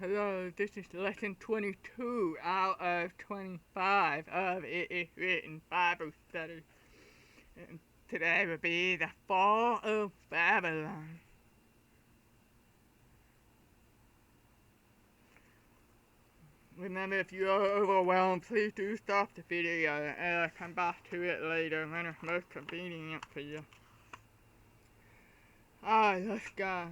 Hello, this is lesson 22 out of 25 of It Is Written Bible Study. And today will be the Fall of Babylon. Remember, if you are overwhelmed, please do stop the video and I'll come back to it later when it's most convenient for you. Alright, let's go.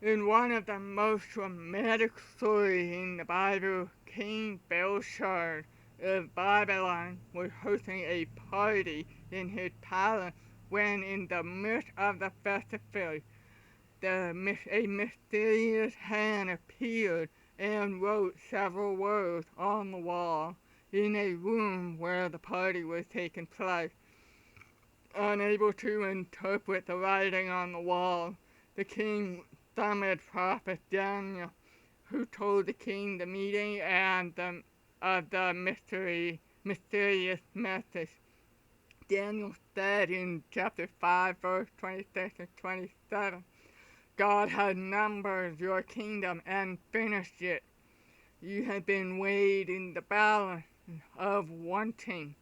In one of the most dramatic stories in the Bible, King Belshazzar of Babylon was hosting a party in his palace when, in the midst of the festival, a mysterious hand appeared and wrote several words on the wall in a room where the party was taking place. Unable to interpret the writing on the wall, the king summoned prophet Daniel, who told the king the meaning of the mysterious message. Daniel said in chapter 5, verse 26 and 27, God has numbered your kingdom and finished it. You have been weighed in the balance of wanting.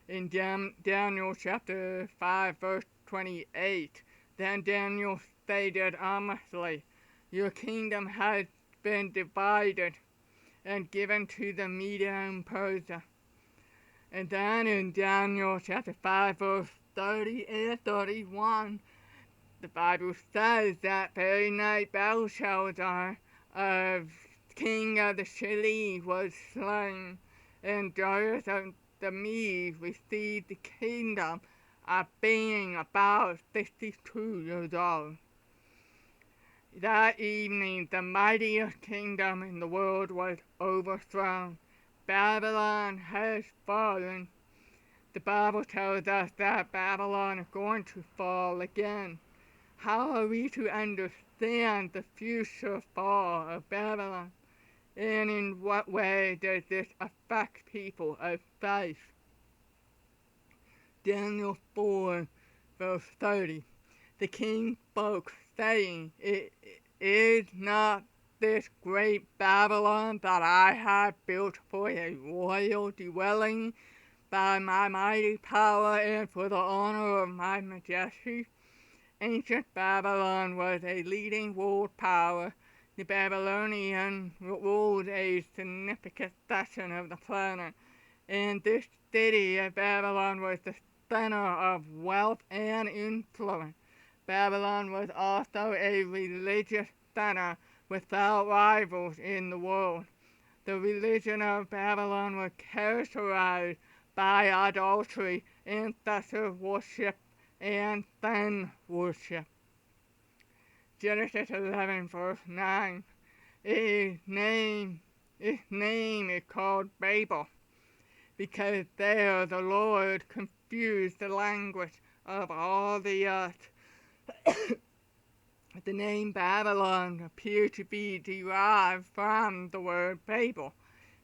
In Daniel chapter 5, verse 28, then Daniel stated honestly, your kingdom has been divided and given to the Media and Persia. And then in Daniel chapter 5, verse 30 and 31, the Bible says that very night Belshazzar, king of the Chaldees, was slain, and Darius of the Medes received the kingdom at being about 62 years old. That evening, the mightiest kingdom in the world was overthrown. Babylon has fallen. The Bible tells us that Babylon is going to fall again. How are we to understand the future fall of Babylon? And in what way does this affect people of faith? Daniel 4, verse 30. The king spoke, saying, Is not this great Babylon that I have built for a royal dwelling by my mighty power and for the honor of my majesty? Ancient Babylon was a leading world power. The Babylonians ruled a significant section of the planet, and this city of Babylon was the center of wealth and influence. Babylon was also a religious center without rivals in the world. The religion of Babylon was characterized by idolatry, ancestor worship, and sun worship. Genesis 11, verse 9. Its name is called Babel, because there the Lord confused the language of all the earth. The name Babylon appears to be derived from the word Babel,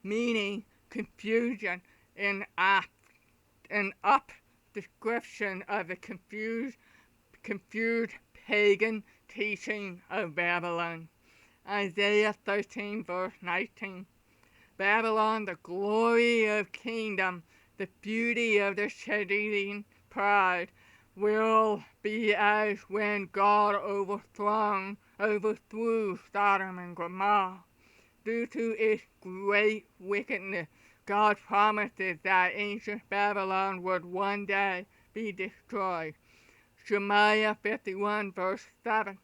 meaning confusion, an up description of the confused pagan teaching of Babylon. Isaiah 13, verse 19. Babylon, the glory of kingdom, the beauty of the Chaldean pride, will be as when God overthrew Sodom and Gomorrah. Due to its great wickedness, God promises that ancient Babylon would one day be destroyed. Jeremiah 51, verse 7.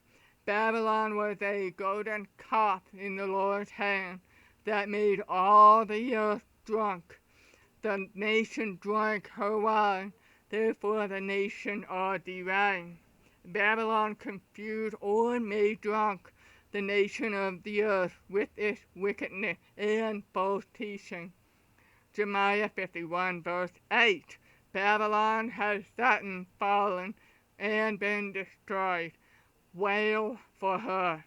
Babylon was a golden cup in the Lord's hand that made all the earth drunk. The nation drank her wine, therefore the nation are deranged. Babylon confused or made drunk the nation of the earth with its wickedness and false teaching. Jeremiah 51, verse 8. Babylon has suddenly fallen and been destroyed. Wail for her.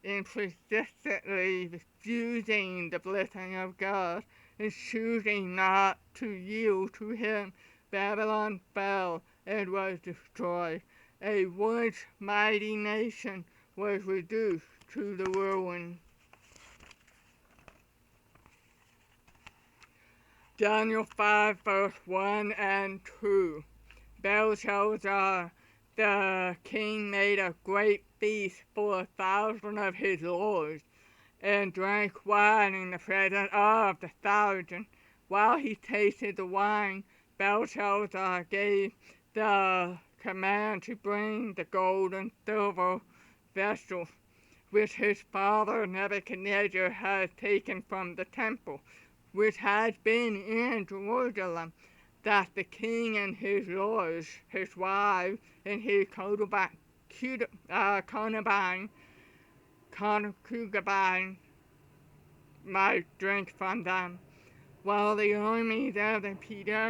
In persistently refusing the blessing of God and choosing not to yield to Him, Babylon fell and was destroyed. A once mighty nation was reduced to the ruin. Daniel 5 verse 1 and 2. Belshazzar the king made a great feast for 1,000 of his lords, and drank wine in the presence of the 1,000. While he tasted the wine, Belshazzar gave the command to bring the gold and silver vessels which his father Nebuchadnezzar had taken from the temple, which had been in Jerusalem, that the king and his lords, his wives, and his concubine might drink from them. While the armies of the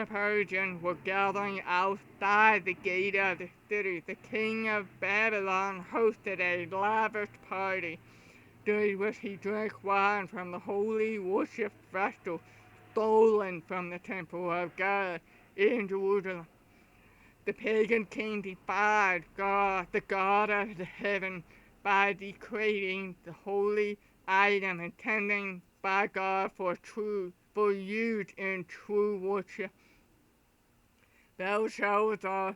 Persians were gathering outside the gate of the city, the king of Babylon hosted a lavish party, during which he drank wine from the holy worship vessel stolen from the temple of God in Jerusalem. The pagan king defied God, the God of the heaven, by decreating the holy item intended by God for use in true worship. Belshazzar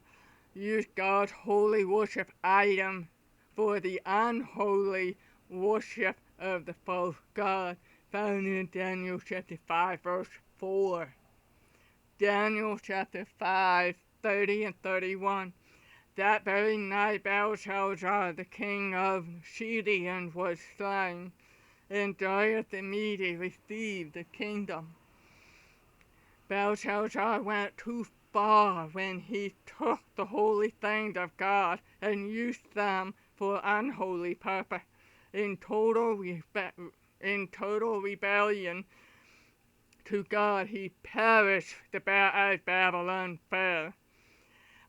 used God's holy worship item for the unholy worship of the false god, found in Daniel chapter 5 verse 4. Daniel chapter 5 30 and 31. That very night Belshazzar the king of Chaldeans was slain, and Darius the Mede received the kingdom. Belshazzar went too far when he took the holy things of God and used them for unholy purpose, in total rebellion to God. He perished as Babylon fell.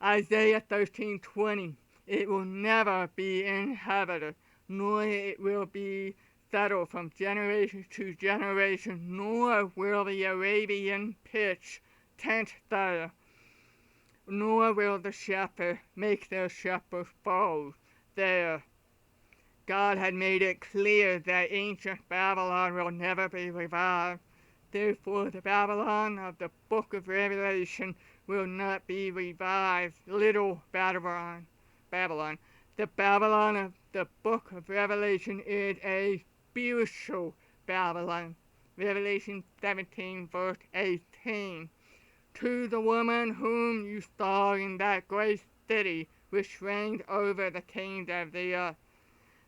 Isaiah 13:20. It will never be inhabited, nor it will be settled from generation to generation, nor will the Arabian pitch tent there, nor will the shepherd make their shepherds fall there. God had made it clear that ancient Babylon will never be revived. Therefore, the Babylon of the book of Revelation will not be revived. Little Babylon. The Babylon of the book of Revelation is a spiritual Babylon. Revelation 17 verse 18. To the woman whom you saw in that great city, which reigned over the kings of the earth.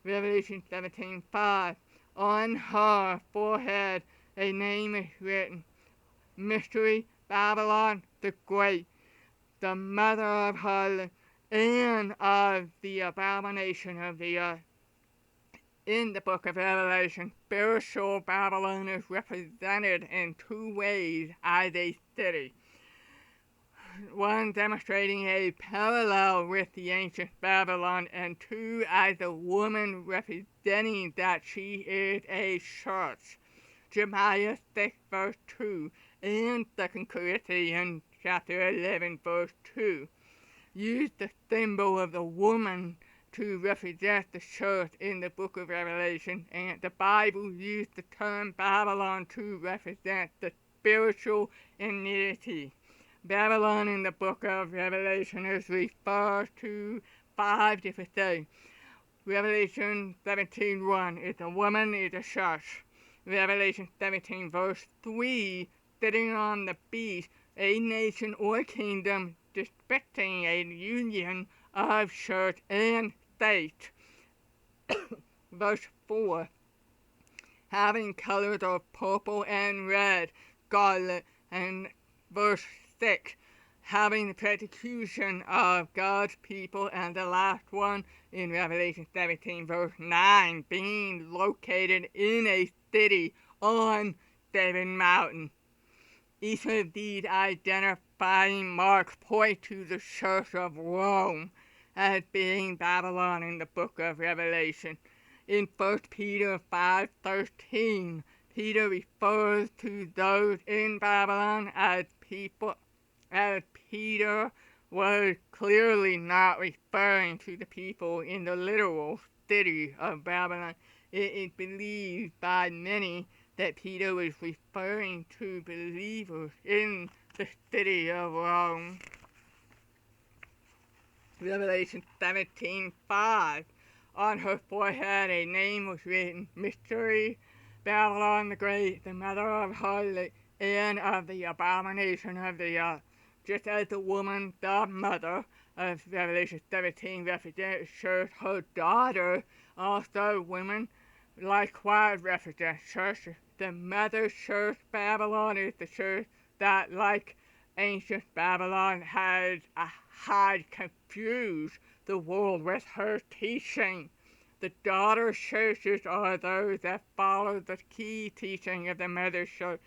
Revelation 17:5. On her forehead a name is written, Mystery Babylon the Great, the mother of harlot and of the abomination of the earth. In the book of Revelation, spiritual Babylon is represented in two ways as a city. One demonstrating a parallel with the ancient Babylon, and two as a woman representing that she is a church. Jeremiah 6 verse 2 and 2 Corinthians chapter 11 verse 2 use the symbol of the woman to represent the church in the book of Revelation, and the Bible used the term Babylon to represent the spiritual entity. Babylon in the book of Revelation is referred to 5 different things. Revelation 17:1 is a woman is a church. Revelation 17 verse 3, sitting on the beast, a nation or kingdom depicting a union of church and state. Verse 4, having colors of purple and red, scarlet, and verse 6, having the persecution of God's people, and the last one in Revelation 17 verse 9, being located in a city on 7 mountains. Each of these identifying marks point to the Church of Rome as being Babylon in the book of Revelation. In 1 Peter 5:13, Peter refers to those in Babylon as people, as Peter was clearly not referring to the people in the literal city of Babylon. It is believed by many that Peter was referring to believers in the city of Rome. Revelation 17:5. On her forehead a name was written, Mystery, Babylon the Great, the mother of harlot and of the abomination of the earth. Just as the woman, the mother of Revelation 17 represents church, her daughter, also women, likewise represent church. The mother church, Babylon, is the church that, like ancient Babylon, had confused the world with her teaching. The daughter churches are those that follow the key teaching of the mother church.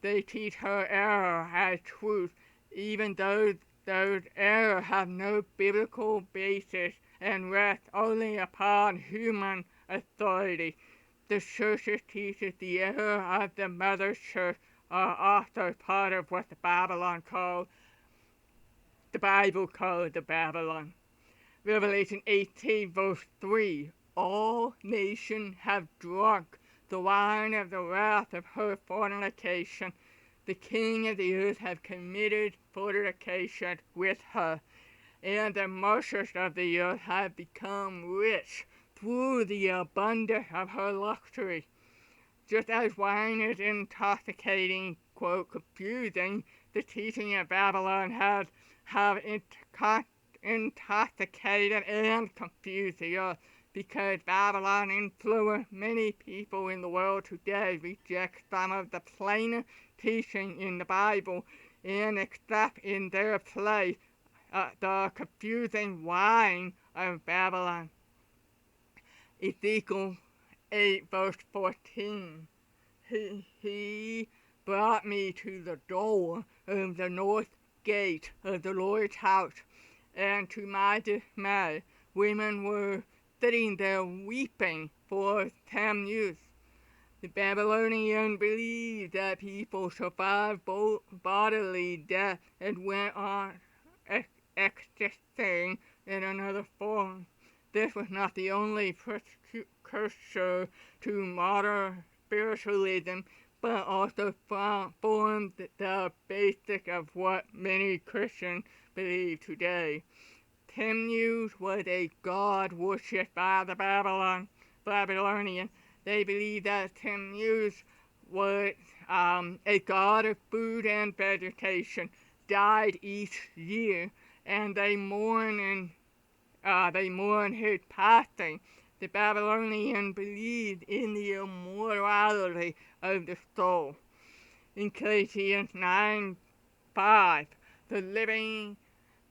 They teach her error as truth, even though those errors have no biblical basis and rest only upon human authority. The church's teaches the error of the mother church are also part of what the Bible called the Babylon. Revelation 18 verse 3. All nations have drunk the wine of the wrath of her fornication. The king of the earth have committed fornication with her, and the merchants of the earth have become rich through the abundance of her luxury. Just as wine is intoxicating, quote, confusing, the teaching of Babylon have intoxicated and confused the earth, because Babylon influenced many people in the world today reject some of the plainer teaching in the Bible and accept in their place the confusing wine of Babylon. Ezekiel 8 verse 14. He brought me to the door of the north gate of the Lord's house, and to my dismay, women were sitting there weeping for Tammuz. The Babylonians believed that people survived bodily death and went on existing in another form. This was not the only precursor to modern spiritualism, but also formed the basic of what many Christians believe today. Tammuz was a god worshipped by the Babylonians. They believed that Tammuz was a god of food and vegetation, died each year, and they mourn his passing. The Babylonians believed in the immortality of the soul. In Ecclesiastes 9:5, the living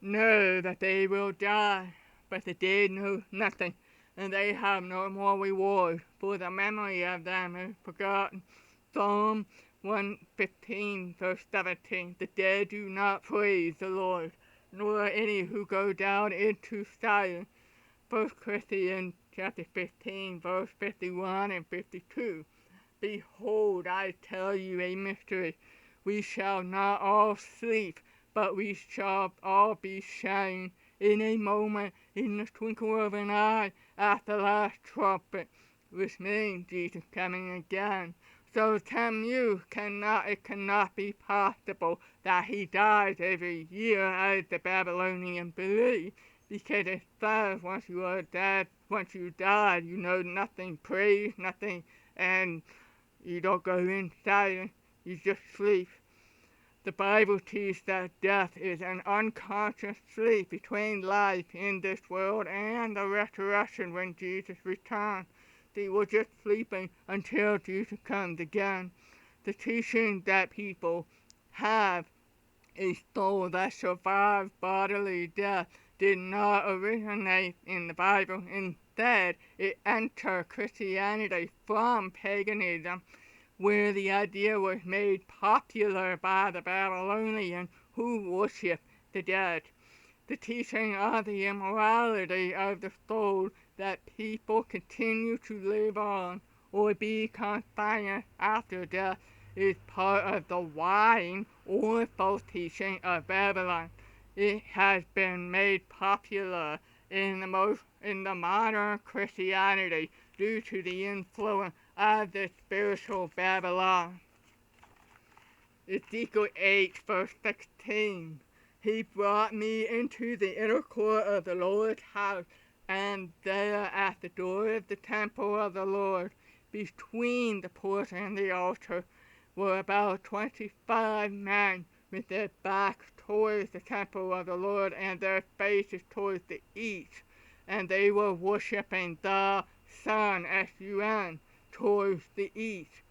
know that they will die, but the dead know nothing, and they have no more reward, for the memory of them is forgotten. Psalm 115 verse 17. The dead do not praise the Lord, nor any who go down into silence. 1 Corinthians chapter 15 verse 51 and 52. Behold, I tell you a mystery. We shall not all sleep, but we shall all be shaken in a moment, in the twinkle of an eye, at the last trumpet, which means Jesus coming again. So Tammuz it cannot be possible that he dies every year as the Babylonians believe, because it says once you are dead, once you die, you know nothing, praise nothing, and you don't go inside, you just sleep. The Bible teaches that death is an unconscious sleep between life in this world and the resurrection when Jesus returns. They were just sleeping until Jesus comes again. The teaching that people have a soul that survives bodily death did not originate in the Bible. Instead, it entered Christianity from paganism, where the idea was made popular by the Babylonians who worshipped the dead. The teaching of the immorality of the soul, that people continue to live on or be confined after death, is part of the lying or false teaching of Babylon. It has been made popular in the modern Christianity due to the influence of the spiritual Babylon. Ezekiel 8 verse 16. He brought me into the inner court of the Lord's house, and there at the door of the temple of the Lord, between the porch and the altar, were about 25 men with their backs towards the temple of the Lord and their faces towards the east, and they were worshiping the sun, S-U-N, towards the east.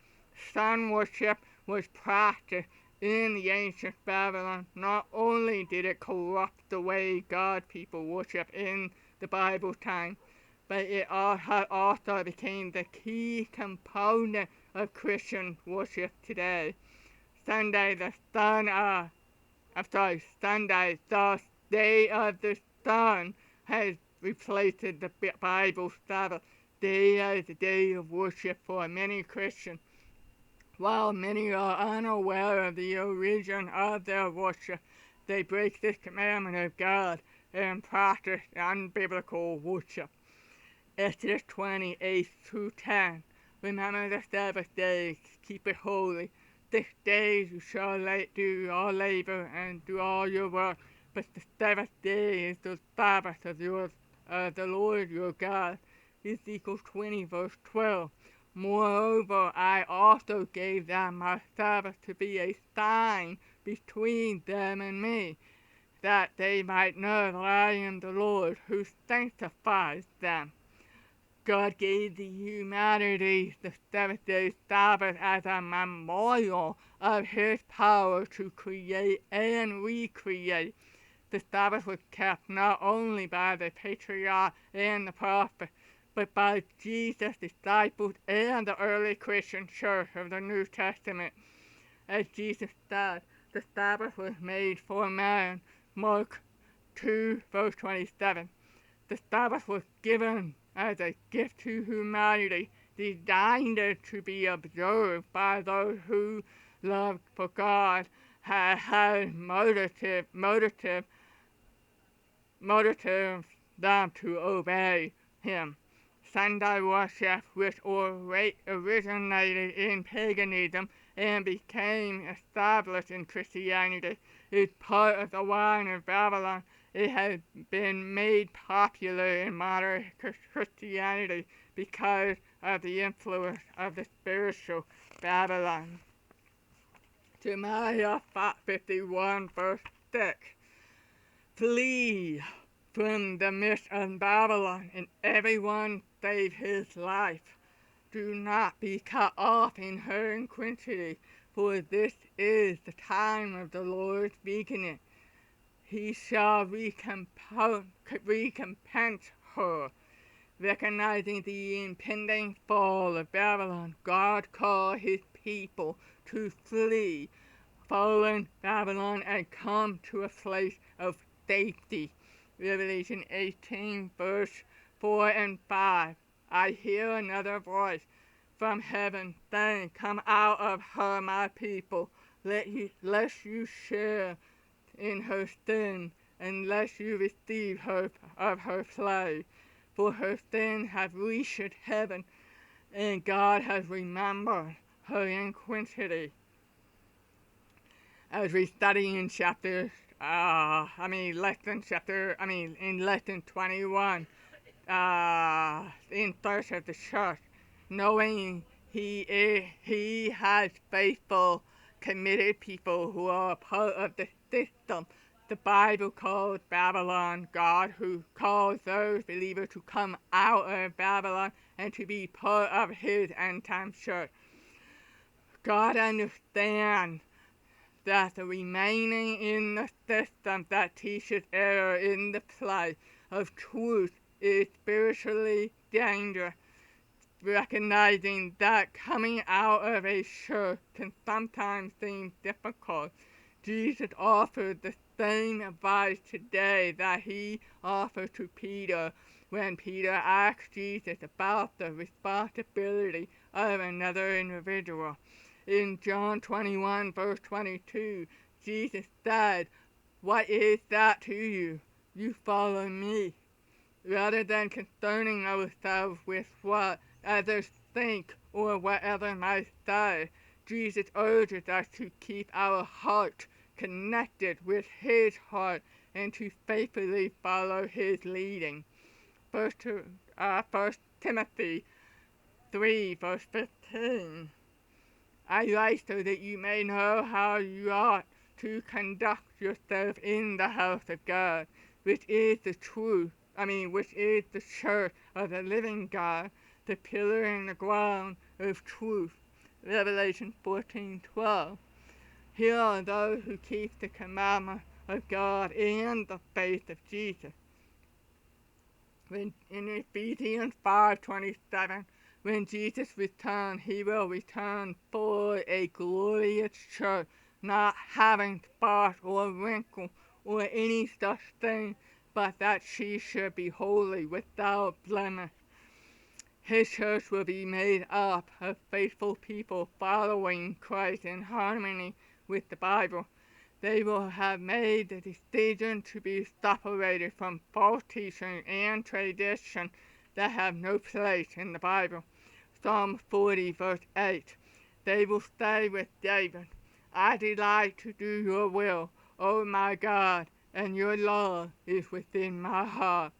Sun worship was practiced in the ancient Babylon. Not only did it corrupt the way God people worship in the Bible time, but it also became the key component of Christian worship today. Sunday, the day of the sun has replaced the Bible Sabbath. Day is the day of worship for many Christians. While many are unaware of the origin of their worship, they break this commandment of God and practice unbiblical worship. Exodus 28:10. Remember the Sabbath day, keep it holy. 6 days you shall do all labor and do all your work, but the seventh day is the Sabbath of the Lord your God. Ezekiel 20 verse 12. Moreover, I also gave them my Sabbath to be a sign between them and me, that they might know that I am the Lord who sanctifies them. God gave the humanity the seventh-day Sabbath as a memorial of His power to create and recreate. The Sabbath was kept not only by the patriarchs and the prophets, but by Jesus' disciples and the early Christian church of the New Testament. As Jesus said, the Sabbath was made for man. Mark 2 verse 27. The Sabbath was given as a gift to humanity, designed to be observed by those who love for God, had motives them to obey Him. Sunday worship, which originated in paganism and became established in Christianity, is part of the line of Babylon. It has been made popular in modern Christianity because of the influence of the spiritual Babylon. Jeremiah 51 verse 6. Flee from the midst of Babylon, and everyone save his life. Do not be cut off in her iniquity, for this is the time of the Lord's beginning. He shall recompense her. Recognizing the impending fall of Babylon, God called His people to flee fallen Babylon and come to a place of safety. Revelation 18 verse 4 and 5. I hear another voice from heaven saying, Come out of her, my people, lest you share in her sin, and lest you receive her of her plague. For her sin has reached heaven, and God has remembered her iniquity. As we study in lesson 21, in search of the church, knowing he has faithful, committed people who are a part of the system. The Bible calls Babylon God, who calls those believers to come out of Babylon and to be part of His end-time church. God understands that the remaining in the system that teaches error in the place of truth is spiritually dangerous. Recognizing that coming out of a church can sometimes seem difficult, Jesus offered the same advice today that He offered to Peter when Peter asked Jesus about the responsibility of another individual. In John 21 verse 22, Jesus said, What is that to you? You follow me. Rather than concerning ourselves with what others think, or whatever might say. Jesus urges us to keep our heart connected with his heart and to faithfully follow his leading. First Timothy 3 verse 15. I write so that you may know how you ought to conduct yourself in the house of God, which is which is the church of the living God, the pillar and the ground of truth. Revelation 14:12. Here are those who keep the commandments of God and the faith of Jesus. In Ephesians 5:27, when Jesus returns, he will return for a glorious church, not having spot or wrinkle or any such thing, but that she should be holy without blemish. His church will be made up of faithful people following Christ in harmony with the Bible. They will have made the decision to be separated from false teaching and tradition that have no place in the Bible. Psalm 40 verse 8. They will say with David, I delight to do your will, O my God, and your law is within my heart.